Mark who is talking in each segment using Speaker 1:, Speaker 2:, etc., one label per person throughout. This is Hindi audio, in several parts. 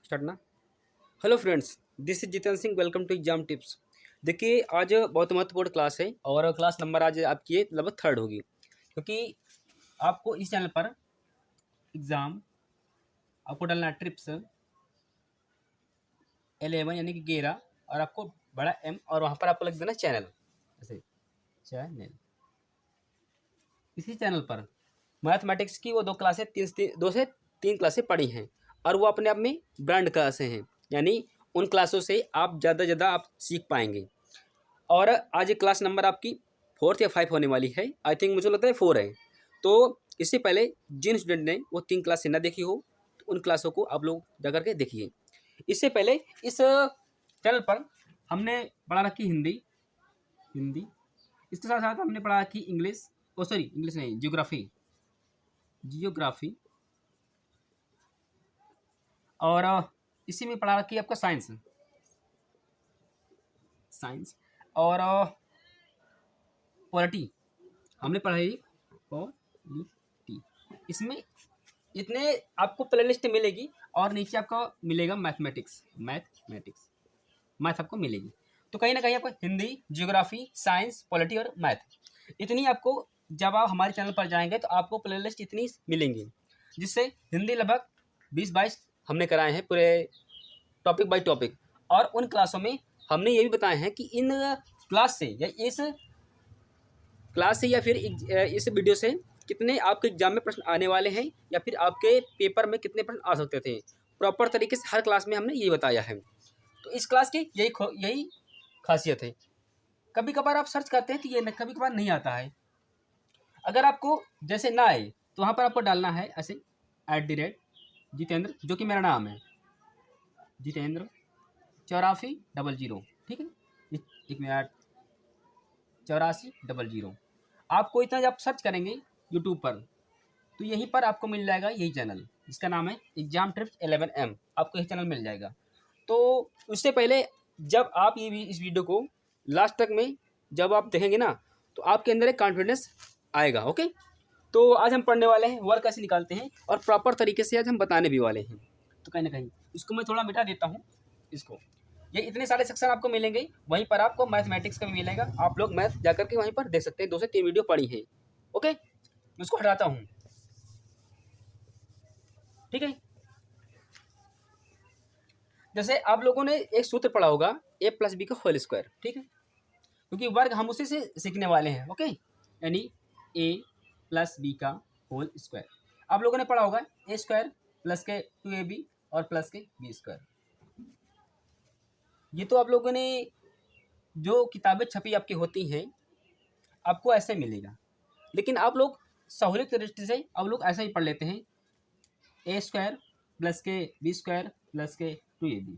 Speaker 1: स्टार्ट ना। Hello friends, this is Jitendra Singh. Welcome to exam tips. देखिए, आज बहुत महत्वपूर्ण क्लास है और क्लास नंबर आज आपकी लगभग थर्ड होगी, क्योंकि आपको इस चैनल पर एग्ज़ाम आपको डालना है ट्रिप्स 11 यानी कि 11 और आपको बड़ा एम और वहाँ पर आपको लग देना चैनल, ऐसे चैनल। इसी चैनल पर मैथमेटिक्स की वो दो से तीन क्लासें पढ़ी हैं और वो अपने आप में ब्रांड क्लासें हैं, यानी उन क्लासों से आप ज़्यादा से ज़्यादा आप सीख पाएंगे। और आज क्लास नंबर आपकी फोर्थ या फाइव होने वाली है। आई थिंक मुझे लगता है फोर है। तो इससे पहले जिन स्टूडेंट ने वो तीन क्लासें ना देखी हो तो उन क्लासों को आप लोग जा करके देखिए। इससे पहले इस चैनल पर हमने पढ़ा रखी हिंदी हिंदी इसके साथ साथ हमने पढ़ा रखी इंग्लिश, ओ सॉरी इंग्लिश नहीं, जियोग्राफी जियोग्राफी और इसी में पढ़ा रखी है आपका साइंस साइंस और पॉलिटी हमने पढ़ाई पॉलिटी। इसमें इतने आपको प्ले लिस्ट मिलेगी और नीचे आपको मिलेगा मैथमेटिक्स मैथ आपको मिलेगी। तो कहीं ना कहीं आपको हिंदी, जियोग्राफी, साइंस, पॉलिटी और मैथ इतनी आपको जब आप हमारे चैनल पर जाएंगे तो आपको प्ले लिस्ट इतनी मिलेंगी, जिससे हिंदी लगभग 20-22 हमने कराए हैं पूरे टॉपिक बाय टॉपिक। और उन क्लासों में हमने ये भी बताया है कि इन क्लास से या इस क्लास से या फिर इस वीडियो से कितने आपके एग्जाम में प्रश्न आने वाले हैं या फिर आपके पेपर में कितने प्रश्न आ सकते थे। प्रॉपर तरीके से हर क्लास में हमने ये बताया है। तो इस क्लास की यही खासियत है। कभी कभार आप सर्च करते हैं तो ये कभी कभार नहीं आता है। अगर आपको जैसे ना आए तो वहाँ पर आपको डालना है ऐसे @जितेंद्र, जो कि मेरा नाम है, जितेंद्र 8400, ठीक है। एक मिनट, 8400। आपको इतना जब सर्च करेंगे यूट्यूब पर तो यहीं पर आपको मिल जाएगा यही चैनल, जिसका नाम है एग्जाम ट्रिप्स 11M। आपको यही चैनल मिल जाएगा। तो उससे पहले जब आप ये भी इस वीडियो को लास्ट तक में जब आप देखेंगे ना तो आपके अंदर एक कॉन्फिडेंस आएगा। ओके, तो आज हम पढ़ने वाले हैं वर्क कैसे निकालते हैं और प्रॉपर तरीके से आज हम बताने भी वाले हैं। तो कहीं ना कहीं इसको मैं थोड़ा मिटा देता हूँ। इसको ये इतने सारे सेक्शन आपको मिलेंगे, वहीं पर आपको मैथमेटिक्स का भी मिलेगा। आप लोग मैथ जाकर के वहीं पर देख सकते हैं, 2 से 3 वीडियो पढ़ी है। ओके, मैं उसको हटाता हूँ, ठीक है। जैसे आप लोगों ने एक सूत्र पढ़ा होगा a+b का होल स्क्वायर, ठीक है, क्योंकि वर्ग हम उसी से सीखने वाले हैं। ओके, यानी a+b का होल स्क्वायर आप लोगों ने पढ़ा होगा a² प्लस के 2ab और प्लस के b²। ये तो आप लोगों ने जो किताबें छपी आपकी होती हैं आपको ऐसे मिलेगा, लेकिन आप लोग सहूलियत की दृष्टि से आप लोग ऐसा ही पढ़ लेते हैं a² प्लस के b² प्लस के 2ab।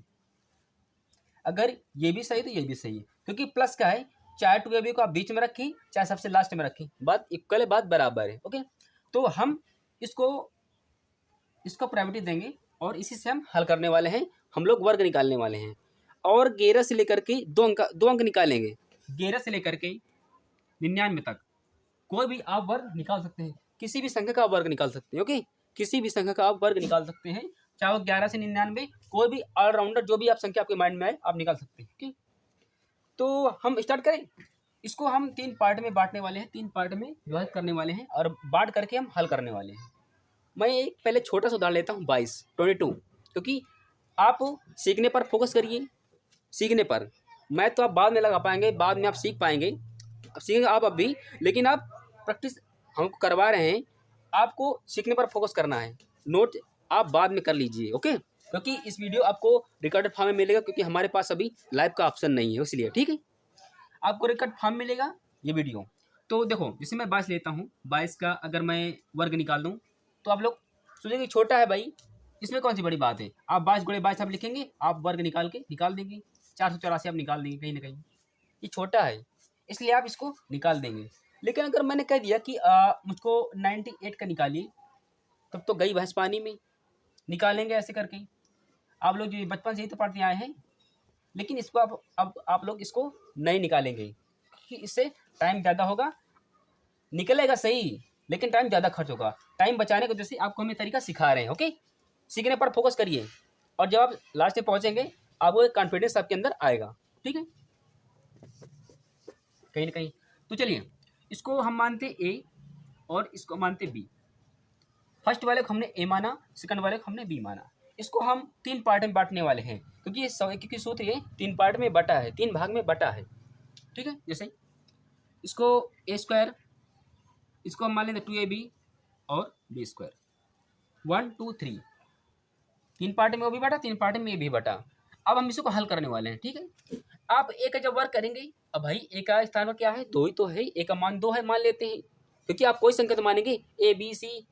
Speaker 1: अगर ये भी सही तो ये भी सही है, क्योंकि प्लस का है, चाहे 2ab को आप बीच में रखें चाहे सबसे लास्ट में रखें, बात इक्वल है, बात बराबर है। ओके, तो हम इसको प्रायोरिटी देंगे और इसी से हम हल करने वाले हैं। हम लोग वर्ग निकालने वाले हैं और 11 से लेकर के 2 अंक निकालेंगे। 11 से लेकर के 99 तक कोई भी आप वर्ग निकाल सकते हैं, किसी भी संख्या का आप वर्ग निकाल सकते हैं। ओके, किसी भी संख्या का आप वर्ग निकाल सकते हैं, चाहे वो 11 से 99, कोई भी ऑलराउंडर जो भी आप संख्या आपके माइंड में आए आप निकाल सकते हैं। ओके, तो हम स्टार्ट करें। इसको हम 3 पार्ट में बांटने वाले हैं, 3 पार्ट में विभाजित करने वाले हैं और बांट करके हम हल करने वाले हैं। मैं एक पहले छोटा सा उदाहरण लेता हूँ 22, क्योंकि आप सीखने पर फोकस करिए। सीखने पर मैं तो आप बाद में लगा पाएंगे, बाद में आप सीख पाएंगे, अब सीखेंगे आप अभी, लेकिन आप प्रैक्टिस हमको करवा रहे हैं, आपको सीखने पर फोकस करना है। नोट आप बाद में कर लीजिए। ओके, क्योंकि इस वीडियो आपको रिकॉर्डेड फॉर्म में मिलेगा, क्योंकि हमारे पास अभी लाइव का ऑप्शन नहीं है, इसलिए ठीक है। आपको रिकॉर्ड फॉर्म मिलेगा ये वीडियो। तो देखो, जैसे मैं 22 लेता हूँ, 22 का अगर मैं वर्ग निकाल दूँ तो आप लोग सोचेंगे छोटा है भाई, इसमें कौन सी बड़ी बात है। आप 22 आप लिखेंगे, आप वर्ग निकाल देंगे, 484 आप निकाल देंगे। कहीं ना कहीं ये छोटा है, इसलिए आप इसको निकाल देंगे। लेकिन अगर मैंने कह दिया कि मुझको 98 का निकालिए, तब तो गई भैंस पानी में। निकालेंगे ऐसे करके, आप लोग जो बचपन से ही तो पढ़ते आए हैं, लेकिन इसको अब आप लोग इसको नहीं निकालेंगे, क्योंकि इससे टाइम ज़्यादा होगा। निकलेगा सही, लेकिन टाइम ज़्यादा खर्च होगा। टाइम बचाने को जैसे आपको हम ये तरीका सिखा रहे हैं। ओके, सीखने पर फोकस करिए, और जब आप लास्ट में पहुँचेंगे आपको एक कॉन्फिडेंस आपके अंदर आएगा। ठीक है, कहीं ना कहीं। तो चलिए, इसको हम मानते ए और इसको मानते बी। फर्स्ट वाले को हमने ए माना, सेकंड वाले को हमने बी माना। इसको हम 3 पार्ट में बांटने वाले हैं, क्योंकि सूत्र ये 3 पार्ट में बटा है, 3 भाग में बटा है। ठीक है, जैसे इसको ए स्क्वायर, इसको हम मान लेंगे 2ab और बी स्क्वायर, 1 2 3, 3 पार्ट में वो भी बटा, 3 पार्ट में ये भी बटा। अब हम इसको हल करने वाले हैं। ठीक है, आप ए का जब वर्क करेंगे, अब भाई ए का स्थान पर क्या है, 2 ही तो है, ए का मान 2 है मान लेते हैं, क्योंकि आप कोई संकेत मानेंगे A B C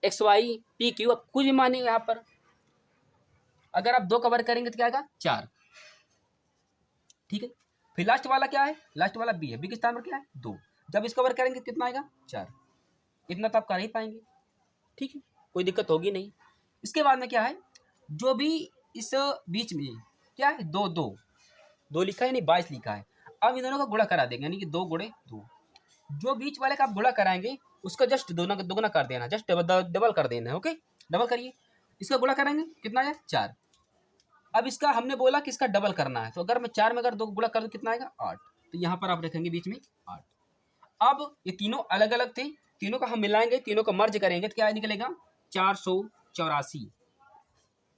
Speaker 1: X Y P Q, आप कुछ भी मानेंगे यहाँ पर। अगर आप 2 का वर्क करेंगे तो क्या आएगा, 4। ठीक है, फिर लास्ट वाला क्या है, लास्ट वाला बी है, बी के स्थान पर क्या है, 2। जब इसका वर्क करेंगे कितना आएगा, 4। इतना तो आप कर ही पाएंगे। ठीक है, कोई दिक्कत होगी नहीं। इसके बाद में क्या है, जो भी इस बीच में क्या है, 2 2 2 लिखा है, यानी 22 लिखा है। अब इन दोनों का गुणा करा देंगे, यानी कि 2 गुणे 2। जो बीच वाले का आप गुणा कराएंगे उसका जस्ट दोगुना कर देना, जस्ट डबल कर देना है। ओके, डबल करिए, इसका गुणा करेंगे कितना आया, 4। अब इसका हमने बोला कि इसका डबल करना है, तो अगर मैं 4 में अगर 2 गुणा कर दूं कितना आएगा, 8। तो यहाँ पर आप रखेंगे बीच में 8। अब ये तीनों अलग अलग थे, तीनों का हम मिलाएंगे, तीनों को मर्ज करेंगे तो क्या निकलेगा, 484,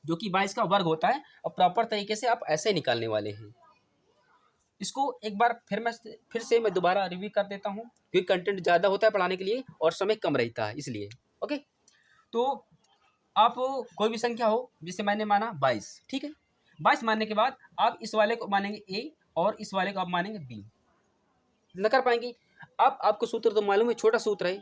Speaker 1: जो कि 22 का वर्ग होता है। और प्रॉपर तरीके से आप ऐसे निकालने वाले हैं। इसको एक बार फिर से मैं दोबारा रिव्यू कर देता हूँ, क्योंकि कंटेंट ज़्यादा होता है पढ़ाने के लिए और समय कम रहता है, इसलिए। ओके, तो आप कोई भी संख्या हो, जिसे मैंने माना 22। ठीक है, 22 मानने के बाद आप इस वाले को मानेंगे ए और इस वाले को आप मानेंगे बी, न कर पाएंगे। अब आपको सूत्र तो मालूम है, छोटा सूत्र है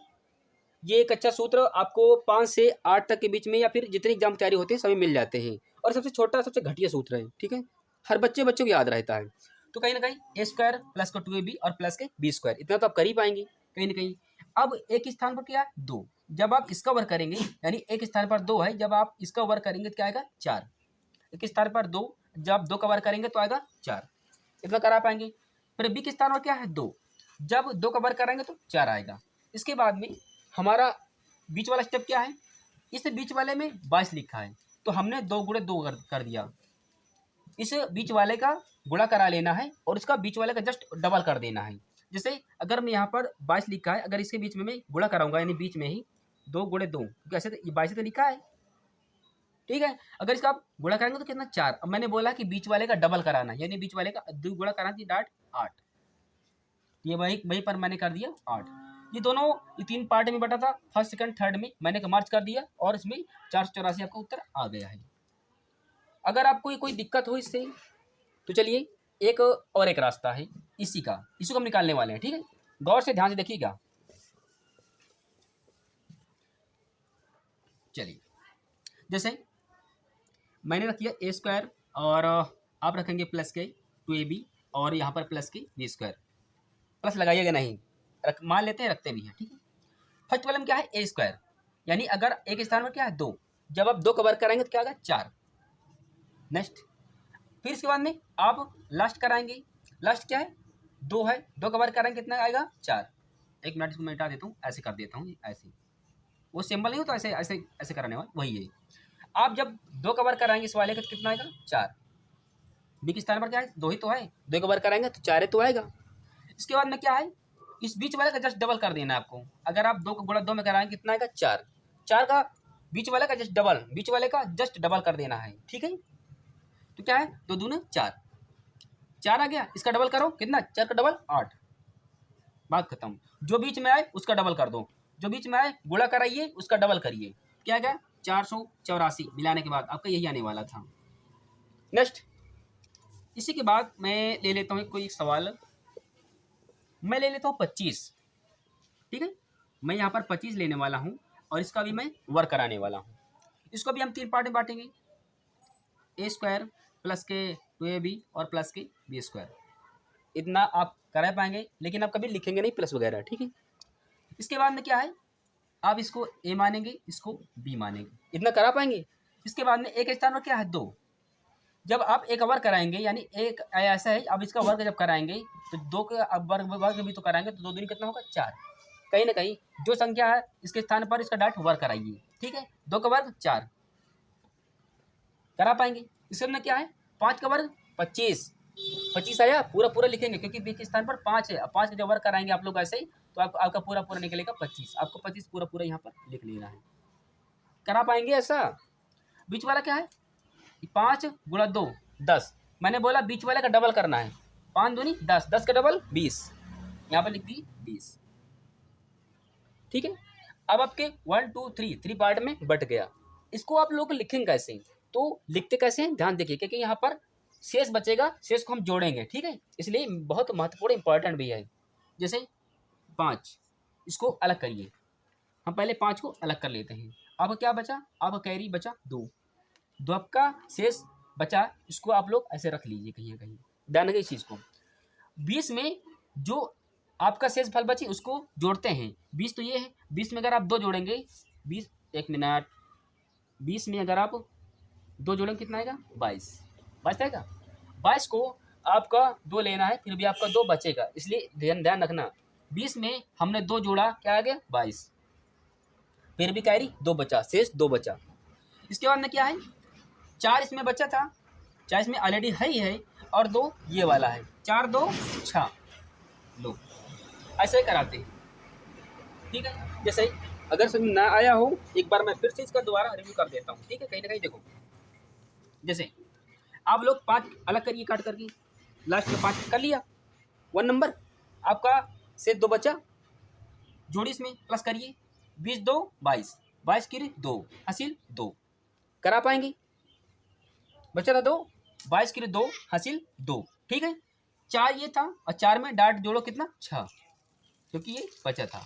Speaker 1: ये, एक अच्छा सूत्र आपको 5 से 8 तक के बीच में या फिर जितने एग्जाम तैयारी होते हैं सभी मिल जाते हैं, और सबसे छोटा सबसे घटिया सूत्र है। ठीक है, हर बच्चों को याद रहता है। तो कहीं ना कहीं ए स्क्वायर प्लस का 2ab और प्लस के बी स्क्वायर, इतना तो आप कर ही पाएंगे कहीं ना कहीं। अब एक स्थान पर क्या है, 2। जब आप इसका वर्क करेंगे, यानी एक स्थान पर 2 है, जब आप इसका वर्क करेंगे तो क्या आएगा, 4। एक स्थान पर 2, जब आप 2 का वर्क करेंगे तो आएगा 4, इतना करा पाएंगे। फिर बी के स्थान पर क्या है, 2, जब 2 का वर्क करेंगे तो 4 आएगा। इसके बाद में हमारा बीच वाला स्टेप क्या है, इस बीच वाले में 22 लिखा है, तो हमने 2 गुणे 2 कर दिया। इस बीच वाले का गुणा करा लेना है और इसका बीच वाले का जस्ट डबल कर देना है। जैसे अगर मैं यहाँ पर 22 लिखा है, अगर इसके बीच में मैं गुणा कराऊंगा, यानी बीच में ही 2 गुणे 2, क्योंकि ऐसे तो 22 तो लिखा है। ठीक है, अगर इसका आप गुणा करेंगे तो कितना, 4। अब मैंने बोला कि बीच वाले का डबल कराना, यानी बीच वाले का 2 गुणा कराना थी, डाट 8। ये वहीं पर मैंने कर दिया 8। ये दोनों 3 पार्ट में बटा था, फर्स्ट सेकंड थर्ड में मैंने मार्च कर दिया, और इसमें 484 आपका उत्तर आ गया है। अगर आपको कोई दिक्कत हो इससे, तो चलिए एक और एक रास्ता है इसी को हम निकालने वाले हैं। ठीक है, गौर से ध्यान से देखिएगा। चलिए, जैसे मैंने रख दिया ए स्क्वायर, और आप रखेंगे प्लस के 2ab, और यहाँ पर प्लस के बी स्क्वायर। प्लस लगाइएगा नहीं, मान लेते हैं, रखते भी हैं। ठीक है, फर्स्ट वाले में क्या है, ए स्क्वायर, यानी अगर एक स्थान पर क्या है, 2, जब आप 2 का वर्क कराएंगे तो क्या आएगा, 4। नेक्स्ट, फिर इसके बाद में आप लास्ट कराएंगे, लास्ट क्या है, 2 है, 2 का वर्क कराएंगे कितना आएगा, 4। एक मिनट, इसको मैं मिटा देता हूँ, ऐसे कर देता हूँ, ऐसे वो सिंबल नहीं हो तो ऐसे ऐसे ऐसे कराने वाला वही है। आप जब 2 का वर्क कराएंगे इस वाले का तो कितना आएगा, 4। बी के स्थान पर क्या है, 2 ही तो है, 2 का वर्क कराएंगे तो 4 तो आएगा। इसके बाद में क्या है, इस बीच वाले का जस्ट डबल कर देना है आपको। अगर आप 2 को गुणा 2 में कराएंगे कितना आएगा, 4। 4 का बीच वाले का जस्ट डबल, बीच वाले का जस्ट डबल कर देना है। ठीक है, तो क्या है, 2 दूने 4, 4 आ गया, इसका डबल करो कितना, 4 का डबल 8, बात खत्म। जो बीच में आए उसका डबल कर दो, जो बीच में आए गुणा कराइए, उसका डबल करिए, क्या गया, 484 मिलाने के बाद आपका यही आने वाला था। नेक्स्ट, इसी के बाद मैं ले लेता हूँ कोई सवाल, मैं ले लेता हूँ 25। ठीक है, मैं यहाँ पर 25 लेने वाला हूँ, और इसका भी मैं वर्क कराने वाला हूँ। इसको भी हम 3 पार्ट में बांटेंगे, ए स्क्वायर प्लस के 2ab और प्लस के बी स्क्वायर। इतना आप करा पाएंगे, लेकिन आप कभी लिखेंगे नहीं प्लस वगैरह। ठीक है, इसके बाद में क्या है, आप इसको ए मानेंगे, इसको बी मानेंगे, इतना करा पाएंगे। इसके बाद में एक स्थान पर क्या है, 2, जब आप एक वर्ग कराएंगे, यानी एक ऐसा है, अब इसका वर्ग जब कराएंगे तो 2 का अब वर्ग भी तो कराएंगे, तो 2 दूनी कितना होगा, 4। कहीं ना कहीं जो संख्या है इसके स्थान पर इसका डायरेक्ट वर्ग कराइए। ठीक है, 2 का वर्ग 4, करा पाएंगे। इसके अंदर क्या है, 5 का वर्ग 25, 25 आया, पूरा पूरा लिखेंगे क्योंकि बी के स्थान पर 5 है। अब 5 का जब वर्ग कराएंगे आप लोग ऐसे ही, तो आपका पूरा पूरा निकलेगा 25। आपको 25 पूरा पूरा यहाँ पर लिख लेना है। करा पाएंगे ऐसा? बीच वाला क्या है, 5 गुणा 2 10। मैंने बोला बीच वाले का डबल करना है, 5 दूनी 10, 10 का डबल 20, यहाँ पर लिख दी 20। ठीक है, अब आपके 1 2 3 पार्ट में बट गया। इसको आप लोग लिखेंगे कैसे, तो लिखते कैसे हैं ध्यान देखिए, क्योंकि यहाँ पर शेष बचेगा, शेष को हम जोड़ेंगे। ठीक है, इसलिए बहुत महत्वपूर्ण इंपॉर्टेंट भी है। जैसे 5, इसको अलग करिए, हम पहले 5 को अलग कर लेते हैं। अब क्या बचा, अब कैरी बचा 2, 2 आपका शेष बचा, इसको आप लोग ऐसे रख लीजिए कहीं ना कहीं, ध्यान रखिए इस चीज़ को। 20 में जो आपका शेष फल बची उसको जोड़ते हैं। 20 तो ये है, 20 में अगर आप 2 जोड़ेंगे, 20 एक मिनट, 20 में अगर आप 2 जोड़ेंगे कितना आएगा, 22, 22 आएगा। 22 को आपका 2 लेना है, फिर भी आपका 2 बचेगा, इसलिए ध्यान ध्यान रखना। 20 में हमने 2 जोड़ा, क्या आ गया 22, फिर भी कैरी 2 बचा, शेष 2 बचा। इसके बाद में क्या है, 4 इसमें बचा था, 4 इसमें ऑलरेडी है ही है, और 2 ये वाला है, 4 2 6, लो ऐसे ही कराते हैं। ठीक है, जैसे अगर समझ ना आया हो, एक बार मैं फिर से इसका दोबारा रिव्यू कर देता हूँ। ठीक है, कहीं ना कहीं देखो, जैसे आप लोग 5 अलग करिए काट करके, लास्ट में 5 कर लिया, 1 नंबर आपका से 2 बचा, जोड़ी इसमें प्लस करिए, 20 2 22, 22 की 2 हासिल 2, करा पाएंगे, बचा था 2, 22 की 2 हासिल 2। ठीक है, 4 ये था, और 4 में डाट जोड़ो कितना 6, क्योंकि ये बचा था।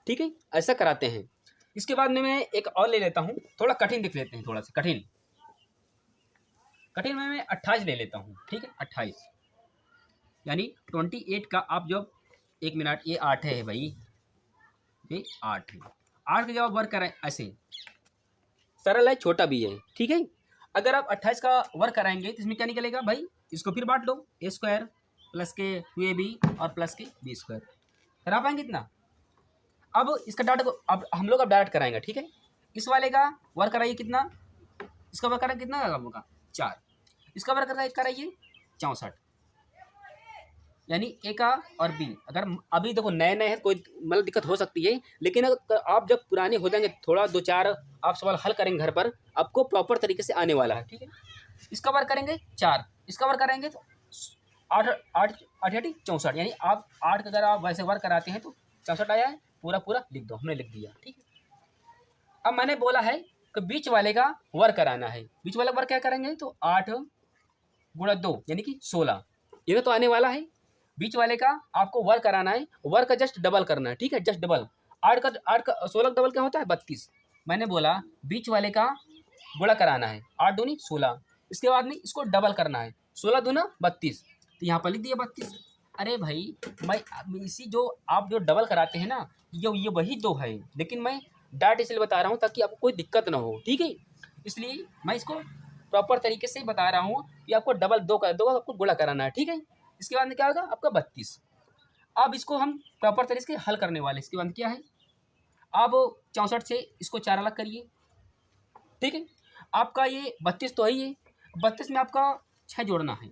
Speaker 1: ठीक है, ऐसा कराते हैं। इसके बाद में मैं एक और ले लेता हूँ, थोड़ा कठिन दिख लेते हैं, थोड़ा सा कठिन कठिन में मैं 28 ले लेता हूँ। ठीक है, 28 यानी 28 का आप जब, एक मिनट, ये 8 है भाई, ये 8 है, 8 का जब वर्क कराएं ऐसे, सरल है, छोटा भी है। ठीक है, अगर आप 28 का वर्क कराएंगे तो इसमें क्या निकलेगा भाई, इसको फिर बांट लो, ए स्क्वायर प्लस के 2ab और प्लस के बी स्क्वायर, करा पाएंगे इतना। अब इसका डाटा को अब हम लोग अब डायरेक्ट कराएंगे। ठीक है, इस वाले का वर्क कराइए कितना, इसका वर्क कराइए कितना होगा 4, इसका वर्क कराइए 64, यानी ए का और बी। अगर अभी देखो नए नए हैं, कोई मतलब दिक्कत हो सकती है, लेकिन अगर आप जब पुराने हो जाएंगे, थोड़ा 2 4 आप सवाल हल करेंगे घर पर, आपको प्रॉपर तरीके से आने वाला है। ठीक है, इसका वर्क करेंगे 4, इसका वर्क कराएंगे तो 8 8 8 64, यानी आप 8 का अगर आप वैसे वर्क कराते हैं तो 64 आया है, पूरा पूरा लिख दो, हमने लिख दिया। ठीक है, अब मैंने बोला है कि बीच वाले का वर्क कराना है, बीच वाला वर्क क्या करेंगे, तो 8 गुणा 2 यानी कि 16, ये तो आने वाला है। बीच वाले का आपको वर्क कराना है, वर्क का जस्ट डबल करना है। ठीक है, जस्ट डबल, 8 का 16 का डबल क्या होता है 32। मैंने बोला बीच वाले का गुणा कराना है, 8 दूनी 16, इसके बाद में इसको डबल करना है, 16 दूना 32, तो यहाँ पर लिख दिया 32। अरे भाई, मैं इसी जो आप जो डबल कराते हैं ना, ये वही 2 है, लेकिन मैं डाट इसलिए बता रहा हूँ ताकि आपको कोई दिक्कत ना हो। ठीक है, इसलिए मैं इसको प्रॉपर तरीके से बता रहा हूँ कि आपको डबल 2 का आपको गुणा कराना है। ठीक है, इसके बाद में क्या होगा आपका 32। अब इसको हम प्रॉपर तरीके से हल करने वाले, इसके बाद क्या है, अब 64 से इसको 4 अलग करिए। ठीक है, आपका ये 32 तो है ही है, 32 में आपका 6 जोड़ना है।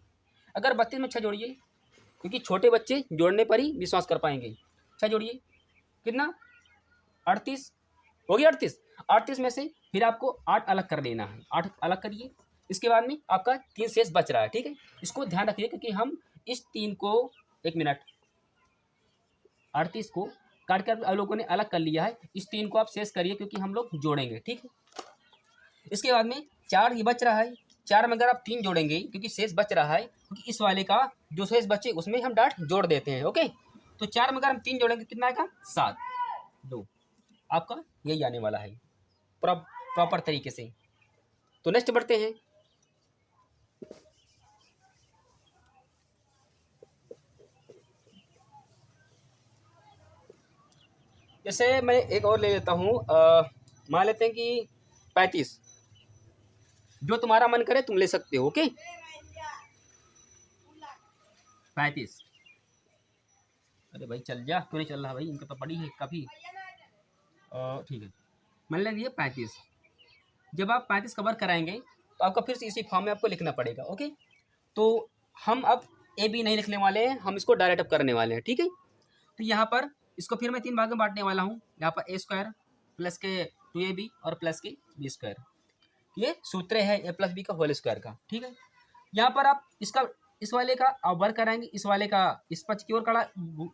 Speaker 1: अगर 32 में 6 जोड़िए, क्योंकि छोटे बच्चे जोड़ने पर ही विश्वास कर पाएंगे। 6 जोड़िए कितना, 38 हो गया, 38, 38 में से फिर आपको 8 अलग कर लेना है, 8 अलग करिए। इसके बाद में आपका 3 शेष बच रहा है। ठीक है, इसको ध्यान रखिए, क्योंकि हम इस 3 को, एक मिनट, 38 को काट कर आप लोगों ने अलग कर लिया है, इस 3 को आप शेष करिए क्योंकि हम लोग जोड़ेंगे। ठीक है, इसके बाद में 4 ही बच रहा है, 4 में अगर आप 3 जोड़ेंगे, क्योंकि शेष बच रहा है, क्योंकि इस वाले का जो शेष बचे उसमें हम डाट जोड़ देते हैं। ओके, तो 4 में अगर हम 3 जोड़ेंगे कितना आएगा 7, 2, आपका यही आने वाला है प्रॉपर तरीके से। तो नेक्स्ट बढ़ते हैं। जैसे मैं एक और ले लेता हूँ, मान लेते हैं कि 35, जो तुम्हारा मन करे तुम ले सकते हो। ओके, 35, अरे भाई चल जा, क्यों नहीं चल रहा भाई, इनका तो पड़ी है काफ़ी। ठीक है, मान लेंगे 35, जब आप 35 का वर्क कराएंगे तो आपका फिर से इसी फॉर्म में आपको लिखना पड़ेगा। ओके, तो हम अब ए बी नहीं लिखने वाले हैं, हम इसको डायरेक्ट अप करने वाले हैं। ठीक है, तो यहाँ पर इसको फिर मैं 3 भाग में बांटने वाला हूँ। यहाँ पर ए स्क्वायर प्लस के 2ab और प्लस के बी स्क्वायर, ये सूत्र है ए प्लस बी का होल स्क्वायर का। ठीक है, यहाँ पर आप इसका इस वाले का आप वर्क कराएंगे, इस वाले का इस पक्ष की ओर कड़ा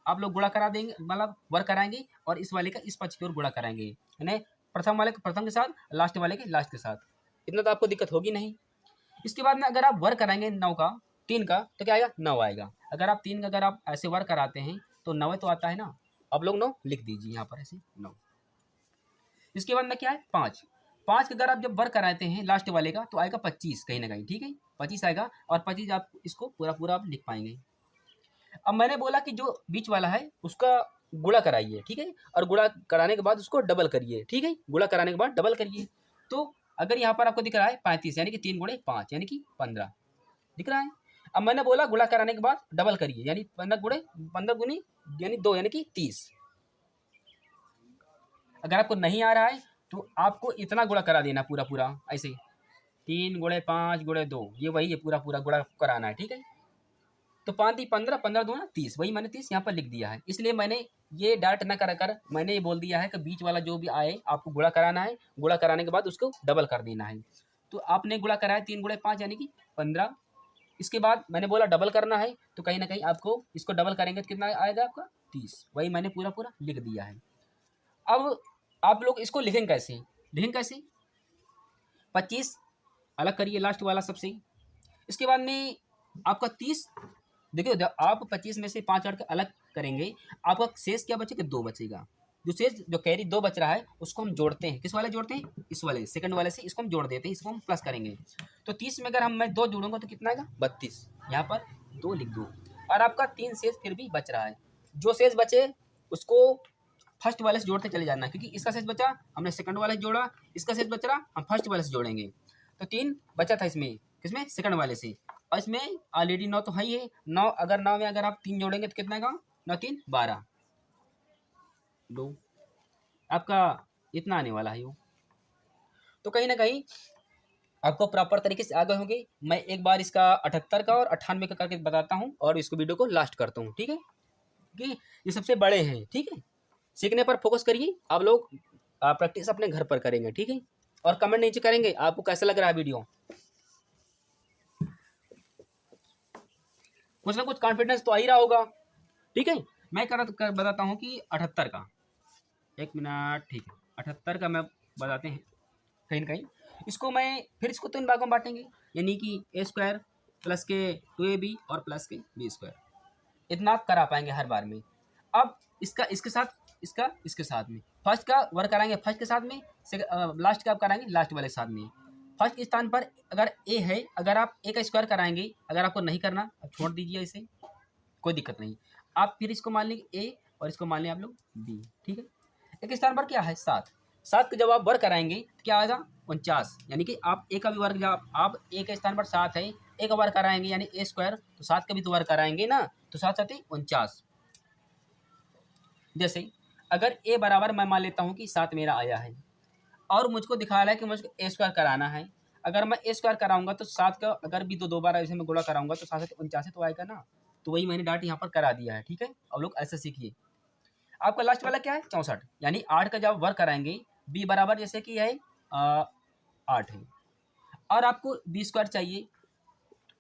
Speaker 1: आप लोग गुणा करा देंगे, मतलब वर्क कराएंगे, और इस वाले का इस पक्ष की ओर गुणा कराएंगे, यानी प्रथम वाले के प्रथम के साथ, लास्ट वाले के लास्ट के साथ। इतना तो आपको दिक्कत होगी नहीं। इसके बाद में अगर आप वर्क कराएंगे 9 का 3 का तो क्या आएगा 9 आएगा। अगर आप 3 का अगर आप ऐसे वर्क कराते हैं तो 9 तो आता है ना, आप लोग 9 लिख दीजिए यहाँ पर ऐसे 9। इसके बाद में क्या है 5 का अगर आप जब वर्क कराते हैं लास्ट वाले का तो आएगा 25 कहीं ना कहीं। ठीक है, 25 आएगा, और 25 आप इसको पूरा पूरा आप लिख पाएंगे। अब मैंने बोला कि जो बीच वाला है उसका गुणा कराइए। ठीक है, और गुणा कराने के बाद उसको डबल करिए। ठीक है, गुणा कराने के बाद डबल करिए। तो अगर यहाँ पर आपको दिख रहा है 35 यानी कि 3 गुणे 5 यानी कि 15 दिख रहा है। अब मैंने बोला गुणा कराने के बाद डबल करिए, यानी 15 गुनी यानी 2 यानी कि 30। अगर आपको नहीं आ रहा है तो आपको इतना गुणा करा देना पूरा पूरा ऐसे 3 गुणे 5 गुणे 2, ये वही है, पूरा पूरा गुणा कराना है। ठीक है, तो 5 दी 15, 15 दूना 30, वही मैंने 30 यहाँ पर लिख दिया है। इसलिए मैंने ये डाट न कर मैंने ये बोल दिया है कि बीच वाला जो भी आए आपको गुणा कराना है, गुणा कराने के बाद उसको डबल कर देना है। तो आपने गुणा कराया 3 गुणे 5 यानी कि 15। इसके बाद मैंने बोला डबल करना है, तो कहीं ना कहीं आपको इसको डबल करेंगे तो कितना आएगा आपका 30, वही मैंने पूरा पूरा लिख दिया है। अब आप लोग इसको लिखेंगे कैसे 25 अलग करिए लास्ट वाला सबसे। इसके बाद में आपका 30, देखिए जब आप 25 में से 5 के अलग करेंगे आपका शेष क्या बचेगा 2 बचेगा। जो शेष जो कैरी 2 बच रहा है उसको हम जोड़ते हैं, किस वाले जोड़ते हैं इस वाले सेकंड वाले से, इसको हम जोड़ देते हैं, इसको हम प्लस करेंगे। तो 30 में अगर मैं 2 जोड़ूंगा तो कितना आएगा 32, यहाँ पर 2 लिख दो। और आपका 3 शेष फिर भी बच रहा है, जो शेष बचे उसको फर्स्ट वाले से जोड़ते चले जाना है, क्योंकि इसका शेष बचा हमने सेकंड वाले से जोड़ा, इसका शेष बच रहा हम फर्स्ट वाले से जोड़ेंगे। तो 3 बचा था इसमें, किसमें सेकंड वाले से, और इसमें ऑलरेडी 9 तो है ही है। 9 अगर 9 में अगर आप 3 जोड़ेंगे तो कितना आएगा 9 3 12, दो आपका इतना आने वाला है वो। तो कहीं ना कहीं आपको प्रॉपर तरीके से आगे होंगे। मैं एक बार इसका 78 का और 98 का करके बताता हूँ और इसको वीडियो को लास्ट करता हूँ। ठीक है, कि ये सबसे बड़े हैं। ठीक है, सीखने पर फोकस करिए आप लोग, प्रैक्टिस अपने घर पर करेंगे। ठीक है, और कमेंट नीचे करेंगे आपको कैसा लग रहा है वीडियो। कुछ ना कुछ कॉन्फिडेंस तो आ ही रहा होगा। ठीक है, मैं बताता हूँ कि 78 का, एक मिनट। ठीक है, 78 का मैं बताते हैं कहीं ना कहीं। इसको मैं फिर इसको 3 भागों में बांटेंगे, यानी कि ए स्क्वायर प्लस के 2ab और प्लस के बी स्क्वायर। इतना आप करा पाएंगे हर बार में। अब इसका इसके साथ, इसका इसके साथ में, फर्स्ट का वर्क कराएंगे फर्स्ट के साथ में, लास्ट का आप कराएंगे लास्ट वाले के साथ में। फर्स्ट के स्थान पर अगर ए है, अगर आप ए का स्क्वायर कराएंगे, अगर आपको नहीं करना अब छोड़ दीजिए इसे, कोई दिक्कत नहीं। आप फिर इसको मान लीजिए ए और इसको मान लें आप लोग बी। ठीक है, एक स्थान पर क्या है 7, 7 का जब आप वर्क कराएंगे तो क्या आएगा 49, यानी कि आप ए का भी वर्क, जब आप ए के स्थान पर 7 है, ए का वर्क कराएंगे यानी ए स्क्वायर, तो 7 का भी तो वर्क कराएंगे ना, तो 7 7 49। जैसे अगर ए बराबर मैं मान लेता हूँ कि 7 मेरा आया है और मुझको दिखा रहा है कि मुझको ए स्क्वायर कराना है। अगर मैं ए स्क्वायर कराऊंगा तो 7 का अगर भी दो बार ऐसे में गुणा कराऊंगा तो 7 49 तो आएगा ना, तो वही मैंने डाट यहाँ पर करा दिया है। ठीक है, अब लोग ऐसे सीखिए। आपका लास्ट वाला क्या है 64, यानी 8 का जब वर्क कराएंगे बी बराबर जैसे कि है 8 है, और आपको बी स्क्वायर चाहिए।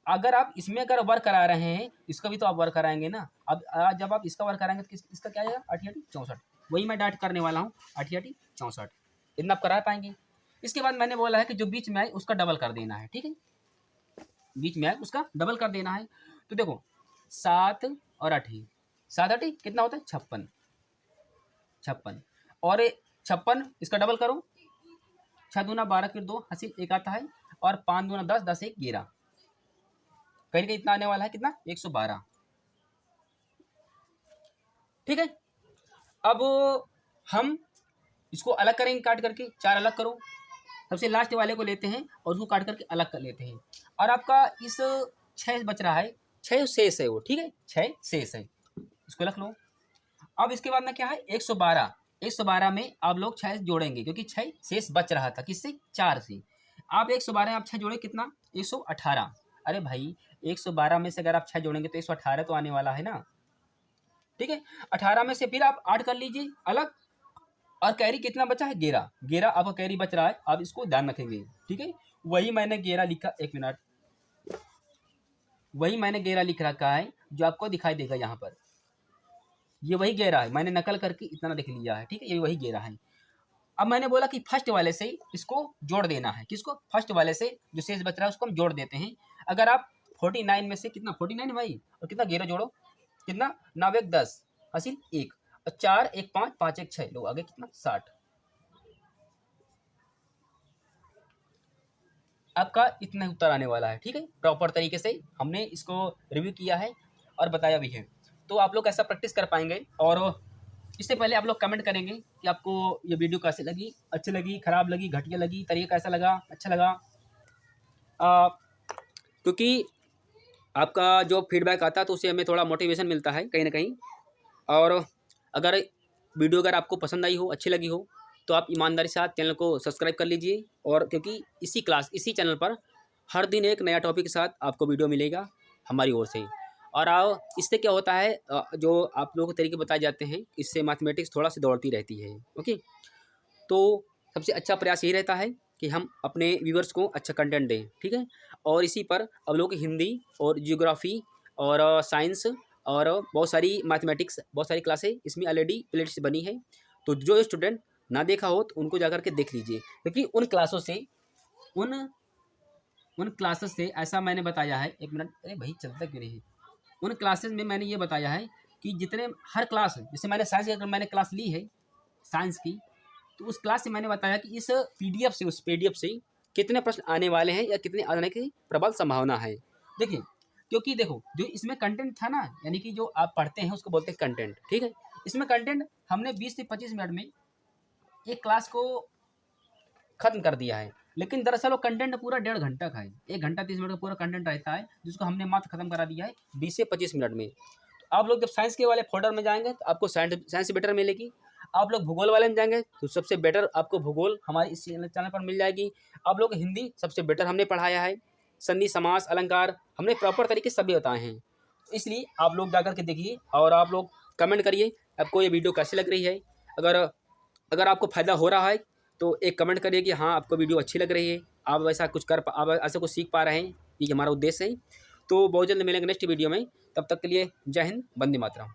Speaker 1: अगर आप इसमें अगर वर्क करा रहे हैं इसका भी तो आप वर्क कराएंगे ना। अब जब आप इसका वर्क कराएंगे तो इसका क्या आएगा 8 64, वही मैं डाट करने वाला हूँ 8 64। इतना आप करा पाएंगे। इसके बाद मैंने बोला है कि जो बीच में आए उसका डबल कर देना है। ठीक है, बीच में आए उसका डबल कर देना है। तो देखो 7 और 8, 7 8 कितना होता है 56, 56 और 56 इसका डबल करो, 6 दूना 12 फिर 2 हासिल 1 आता है, और 5 दूना 10 10 1 11, कहीं का इतना आने वाला है कितना 112। ठीक है, अब हम इसको अलग करेंगे काट करके, 4 अलग करो, सबसे लास्ट वाले को लेते हैं और उसको काट करके अलग कर लेते हैं। और आपका इस 6 बच रहा है, 6 शेष है वो। ठीक है, 6 शेष है, इसको रख लो। अब इसके बाद में क्या है 112, 112 में आप लोग 6 जोड़ेंगे क्योंकि 6 शेष बच रहा था किससे, 4 से। आप 112 आप 6 जोड़े कितना, 118। अरे भाई 112 में से अगर आप 6 जोड़ेंगे तो 118 तो आने वाला है ना, ठीक है। 18 में से फिर आप 8 कर लीजिए अलग, और कैरी कितना बचा है, 11। 11 आपका कैरी बच रहा है, आप इसको ध्यान रखेंगे, ठीक है। वही मैंने 11 लिखा, 1 मिनट, वही मैंने 11 लिख रखा है जो आपको दिखाई देगा यहाँ पर, ये वही 11 है, मैंने नकल करके इतना लिख लिया है, ठीक है, ये वही 11 है। अब मैंने बोला कि फर्स्ट वाले से इसको जोड़ देना है, किसको, फर्स्ट वाले से जो शेष बच रहा है उसको हम जोड़ देते हैं। अगर आप 49 में से कितना, 49 है भाई, और कितना 11 जोड़ो, कितना, 9 1 10 हासिल 1, और 4 1 5 5 1 6 लो आगे कितना, 60। आपका इतना ही उत्तर आने वाला है, ठीक है। प्रॉपर तरीके से हमने इसको रिव्यू किया है और बताया भी है, तो आप लोग ऐसा प्रैक्टिस कर पाएंगे। और इससे पहले आप लोग कमेंट करेंगे कि आपको ये वीडियो कैसे लगी, अच्छी लगी, खराब लगी, घटिया लगी, तरीका कैसा लगा, अच्छा लगा। क्योंकि आपका जो फीडबैक आता है तो उससे हमें थोड़ा मोटिवेशन मिलता है कहीं ना कहीं। और अगर वीडियो अगर आपको पसंद आई हो, अच्छी लगी हो, तो आप ईमानदारी के साथ चैनल को सब्सक्राइब कर लीजिए। और क्योंकि इसी चैनल पर हर दिन एक नया टॉपिक के साथ आपको वीडियो मिलेगा हमारी ओर से। और आओ, इससे क्या होता है, जो आप लोगों को तरीके बताए जाते हैं, इससे मैथमेटिक्स थोड़ा सी दौड़ती रहती है। ओके, तो सबसे अच्छा प्रयास यही रहता है कि हम अपने व्यूवर्स को अच्छा कंटेंट दें, ठीक है। और इसी पर अब लोग हिंदी और जियोग्राफी और साइंस और बहुत सारी मैथमेटिक्स, बहुत सारी क्लासें इसमें ऑलरेडी प्लेलिस्ट बनी है। तो जो स्टूडेंट ना देखा हो तो उनको जाकर के देख लीजिए, क्योंकि उन क्लासेस से ऐसा मैंने बताया है, 1 मिनट, अरे भाई चलता क्यों नहीं है। उन क्लासेस में मैंने ये बताया है कि जितने हर क्लास, जैसे मैंने साइंस की अगर मैंने क्लास ली है साइंस की, तो उस क्लास से मैंने बताया कि इस पीडीएफ से कितने प्रश्न आने वाले हैं या कितने आने की प्रबल संभावना है। देखिए, क्योंकि देखो जो इसमें कंटेंट था ना, यानी कि जो आप पढ़ते हैं उसको बोलते हैं कंटेंट, ठीक है। इसमें कंटेंट हमने 20 से 25 मिनट में एक क्लास को खत्म कर दिया है, लेकिन दरअसल वो कंटेंट पूरा 1.5 घंटा का है, 1 घंटा 30 मिनट का पूरा कंटेंट रहता है, जिसको हमने मात्र खत्म करा दिया है 20 से 25 मिनट में। तो आप लोग जब साइंस के वाले फोल्डर में जाएंगे तो आपको साइंस बेटर मिलेगी। आप लोग भूगोल वाले में जाएंगे तो सबसे बेटर आपको भूगोल हमारे इस चैनल पर मिल जाएगी। आप लोग हिंदी सबसे बेटर हमने पढ़ाया है, संधि समास अलंकार हमने प्रॉपर तरीके से सभी बताए हैं। इसलिए आप लोग जाकर के देखिए और आप लोग कमेंट करिए आपको ये वीडियो कैसी लग रही है। अगर आपको फ़ायदा हो रहा है तो एक कमेंट करिए कि हाँ आपको वीडियो अच्छी लग रही है, आप ऐसा कुछ सीख पा रहे हैं, ये हमारा उद्देश्य है। तो बहुत जल्द मिलेंगे नेक्स्ट वीडियो में, तब तक के लिए जय हिंद, वंदे मातरम।